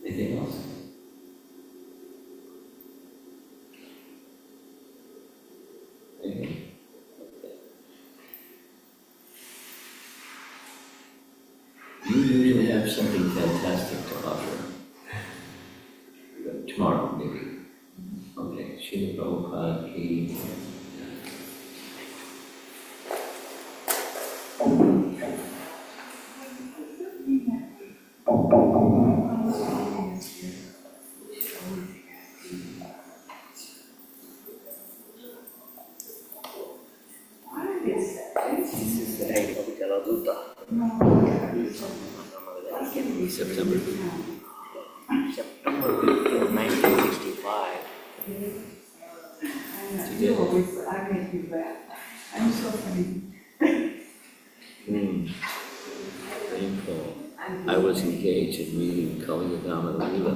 Anything else? Anything? Okay. You usually have something fantastic to offer. Tomorrow, maybe. Okay, Srila Prabhupada, he... This is the name of Jaladuta. September. September 15, 1965. I make you laugh. I'm so funny. Painful. I was engaged in reading Kaliyadama Lila,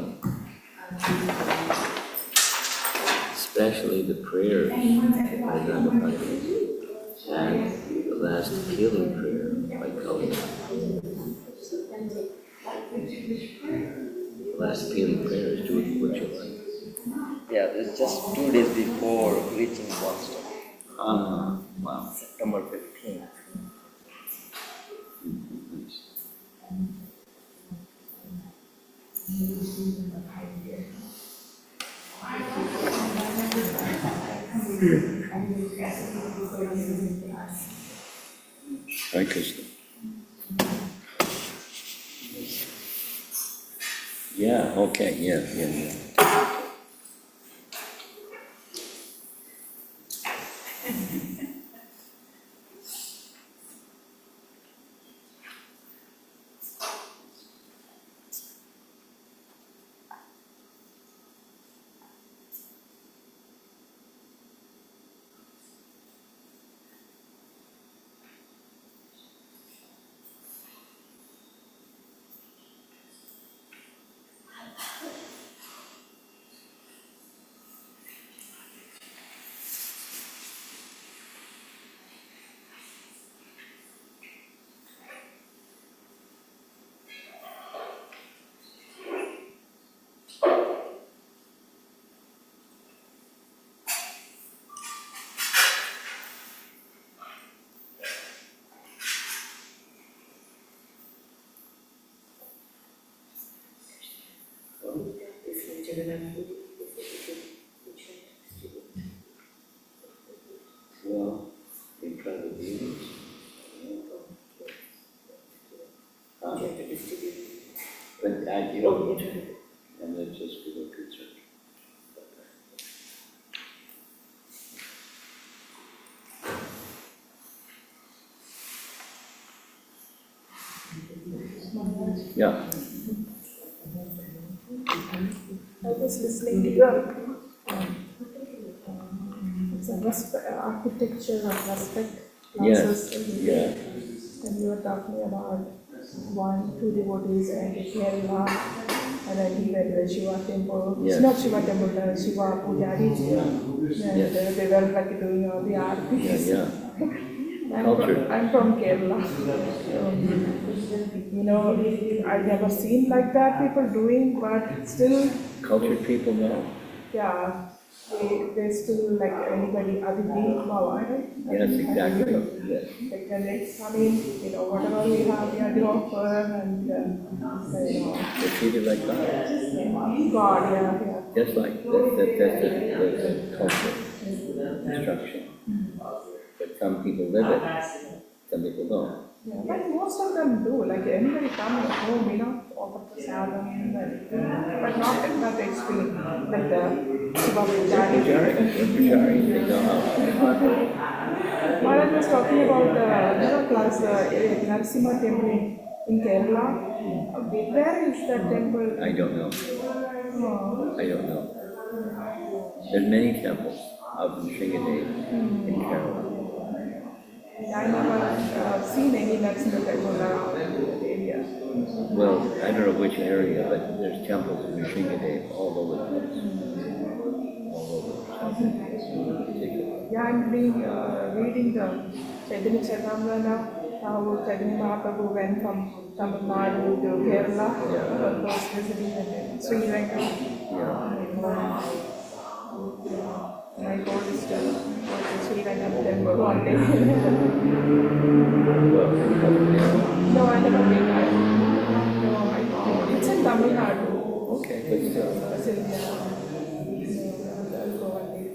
especially the prayers by Nagapati and the last healing prayer by Kaliyadama. The last healing prayer is do what you like. Yeah, this is just 2 days before reaching Boston. Wow. September 15th. Hare Krishna. Yeah, okay, yeah. Well, in front of the meetings. But you don't, and then just for the concern. Yeah, I was listening to your it's architecture of respect classes, yeah, and you were talking about two devotees and Kerala, and I think that the Shiva temple, Yes. it's not Shiva temple, the Shiva Pujari, and Yes. they were like doing all the aartis. yeah. I'm I'm from Kerala. You know, I've never seen like that people doing, but still, Cultured people know. yeah, they still like anybody Aditi Baba, right? Yes, exactly, yes. Like when they come in, you know, whatever we have, we have to offer, and you know, They're treated like God, God, yeah. just like, that's the culture, instruction. But some people live it, some people don't. Yeah, but most of them do. Like anybody come at home, you know, offer prasadam, but not at that extreme. Like the Shiva Pujari. Pujari, they know how. Maharaj was talking about another class, Narasimha temple in Kerala. Where is that temple? I don't know, Oh, I don't know. There's many temples of Sringadev in Kerala. I never seen any Narasimha temple around that area. Well, I don't know which area, but there's temples in Sringadev all over the place. All over. Yeah, I'm reading the Chaitanya Charitamrita, how Chaitanya Mahaprabhu went from Tamil Nadu to Kerala for those visiting and Sri Lanka. Yeah. My goal is to go to Sri Lanka temple one day. Well, No, I never been. It's in Tamil Nadu. okay, but still. Still, yeah. I'll go one day.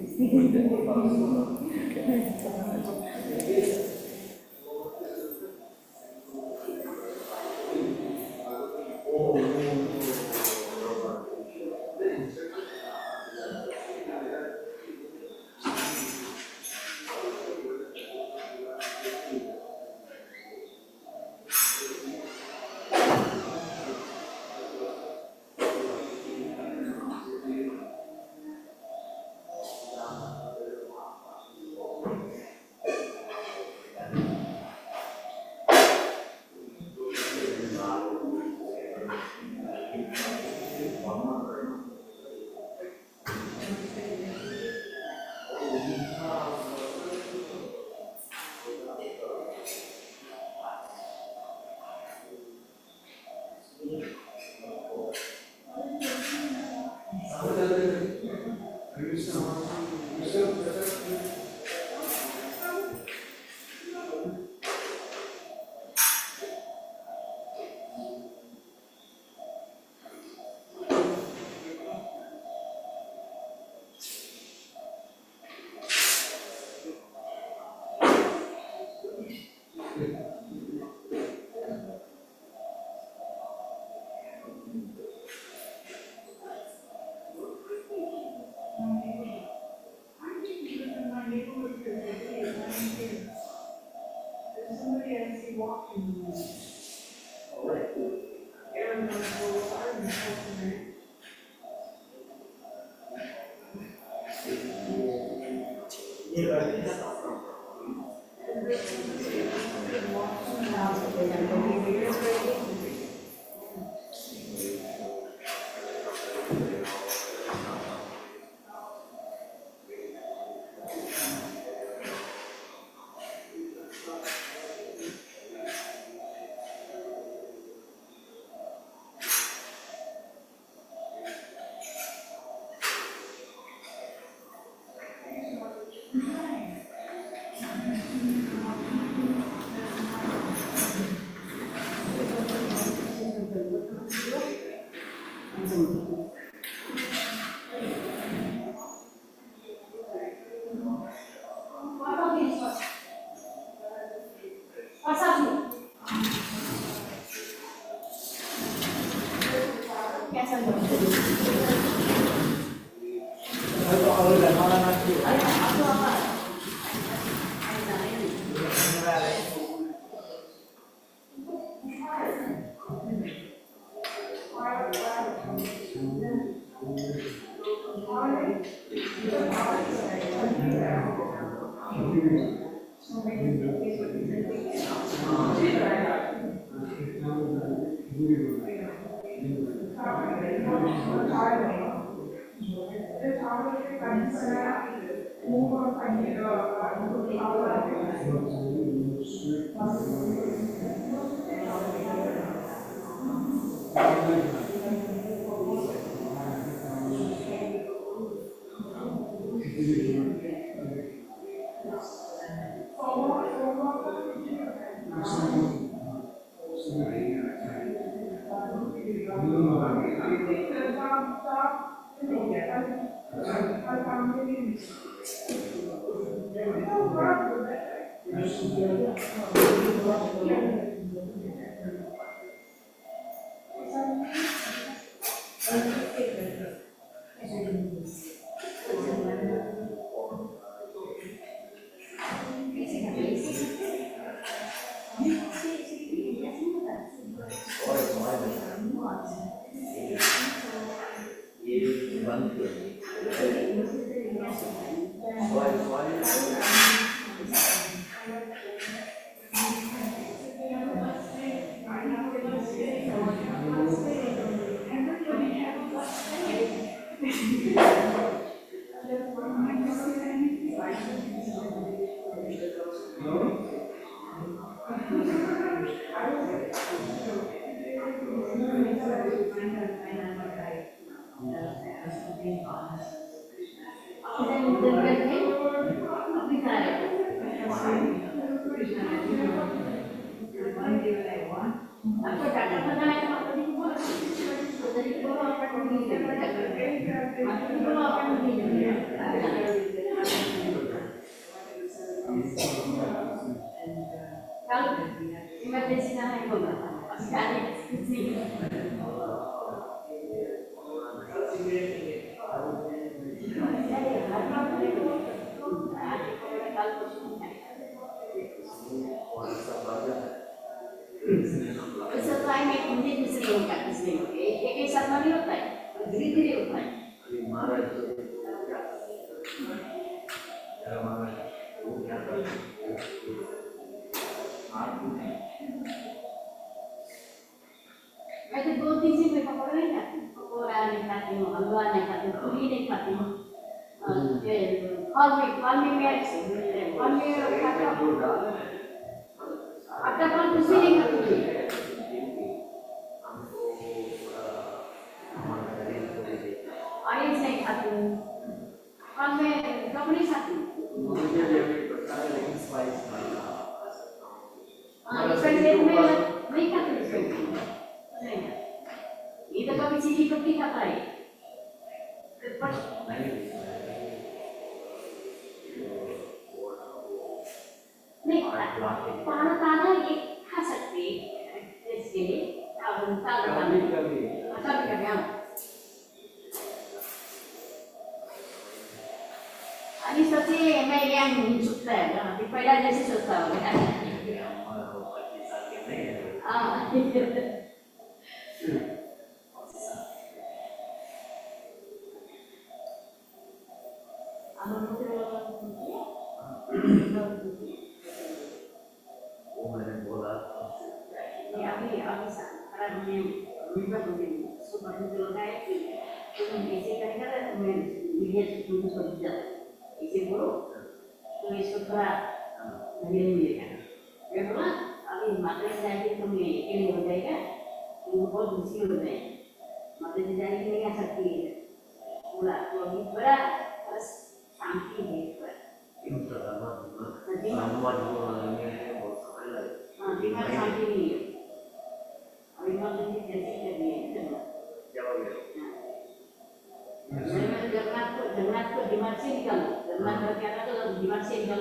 Dimaksudkan, dengan berkata itu dimaksudkan,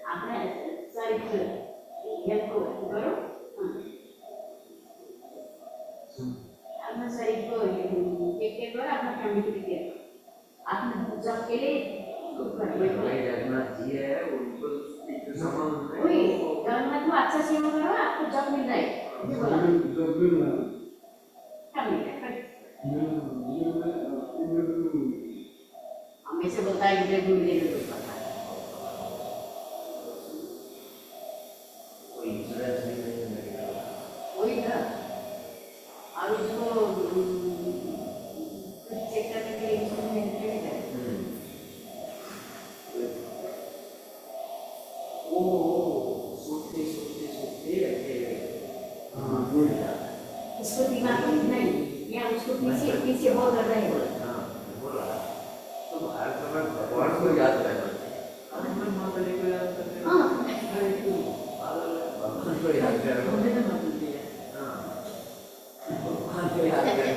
apa? Saya Jagannath ji है उनको वही जगन्नाथ को अच्छा सेवा करो आपको जब मिल जाए ये बोला क्या मिल जाए हमें से बोलता है मुझे भी मिलेगा तो पता है कोई इंश्योरेंस नहीं है वही ना और उसको चेक करने के लिए इंस्ट्रूमेंट भी है वो सोचते ऐसे हाँ उसको दिमाग में नहीं या उसको पीछे पीछे बहुत कर रहे हैं हाँ बोला तो हर समय भगवान को याद करना माँ को लेकर याद करते हैं। हाँ भगवान को याद करना हाँ भगवान को याद करना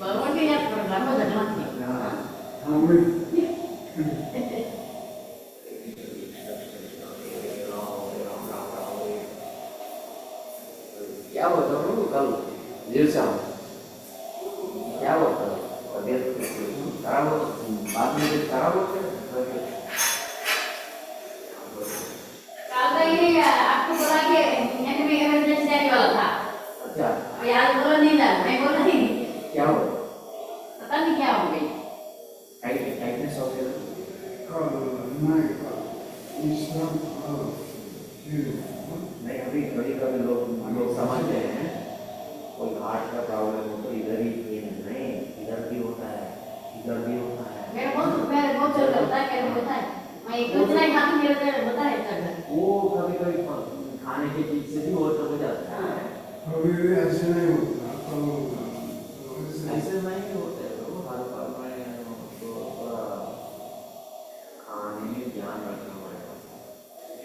भगवान के याद करना हो जगन्नाथ जी क्या होता है कल देर शाम क्या होता है तबीयत खराब हो बाद में तबीयत खराब होती है काल ये आपको बोला कि नेट में इमरजेंसी जाने वाला था अच्छा और यार बोला नहीं था मैं बोला नहीं क्या हो पता नहीं क्या हो गई टाइटनेस हो गया नहीं अभी कभी कभी लोग समझते हैं कोई हार्ट का प्रॉब्लम हो तो इधर ही पेन नहीं इधर भी होता है इधर भी होता है मेरे बहुत जोर करता है क्या होता है मैं एक दूसरा ही खाती मेरे से होता है सर वो कभी कभी खाने की चीज से भी हो जाता है ऐसे नहीं होते तो हर बार में तो खाने में ध्यान रखना पड़ेगा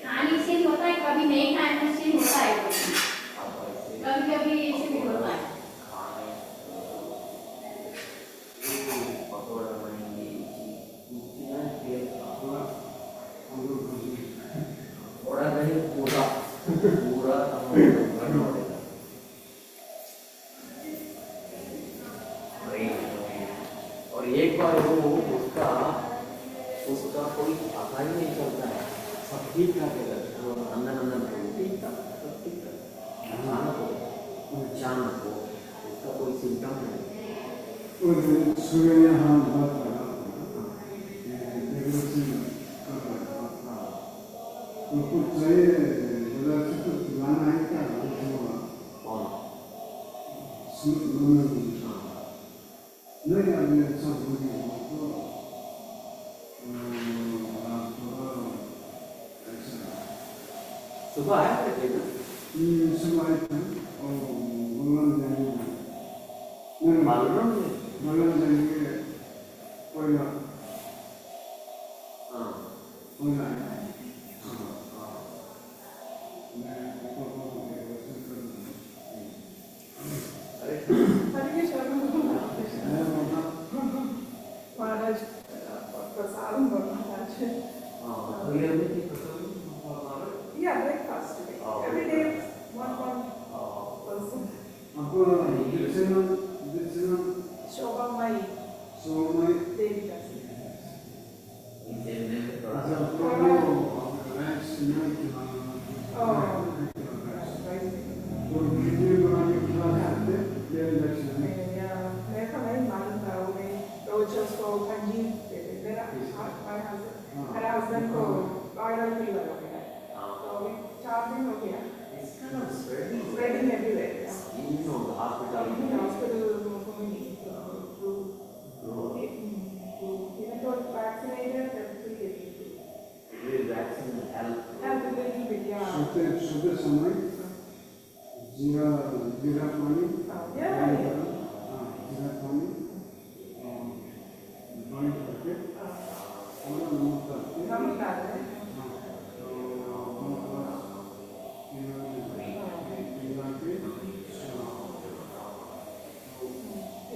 खाने से भी होता है कभी नहीं खाने से भी होता है कभी कभी ऐसे भी होता है पकौड़ा बनेंगे थोड़ा नहीं पूरा पूरा करना पड़ेगा और एक बार वो उसका कोई पता ही नहीं चलता है सब ठीक ठाक है अंदर ठीक था सब ठीक था अचानक हो उसका कोई सिम्टम नहीं सुबह यहाँ बात करा तो कुछ चाहिए जरा से कुछ लाना है क्या कौन नहीं अभी अच्छा बोलिए तो सुबह आया थे सुबह आए थे और बंगल जाएंगे नहीं मालूम बंगल जाएंगे कोई हाँ कोई आए अरे हरे कृष्ण महाराज प्रसाद महाराज हाँ तो ये अभी की Yeah, breakfast today. Every day, one person. आपको Shobha Mai, Somaiya Devi does it. थोड़ा अच्छा सा तो रैक्स नहीं Oh, तो वीडियो बना के खिला सकते ये लक्षण है मैं का नहीं मालूम था वो मैं रोज उसको पंजी मेरा मेरा हस्बैंड को वायरल फीवर हो गया तो 4 दिन हो गया It's kind of spreading. spreading everywhere. You know, the hospital. Hospital even though vaccinated, they're still getting sick. Every vaccine helps. And a little bit, yeah. सुबह समय जीरा पानी Yeah. जीरा पानी बॉइल करके और नमक करके नमक डाल रहे हैं.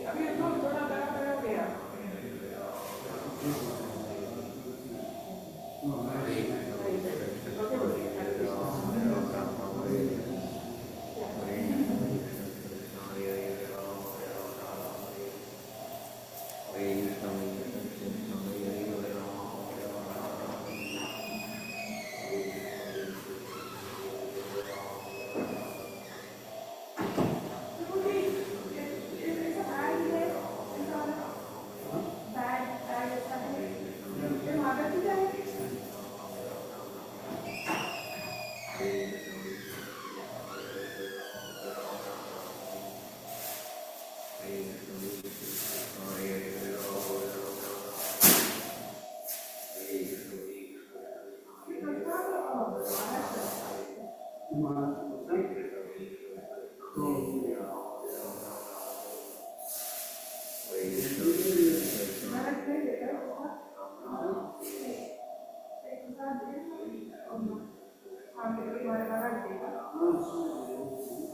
अभी तो थोड़ा बड़ा हो गया.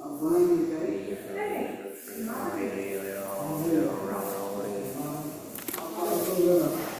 Abang ni kan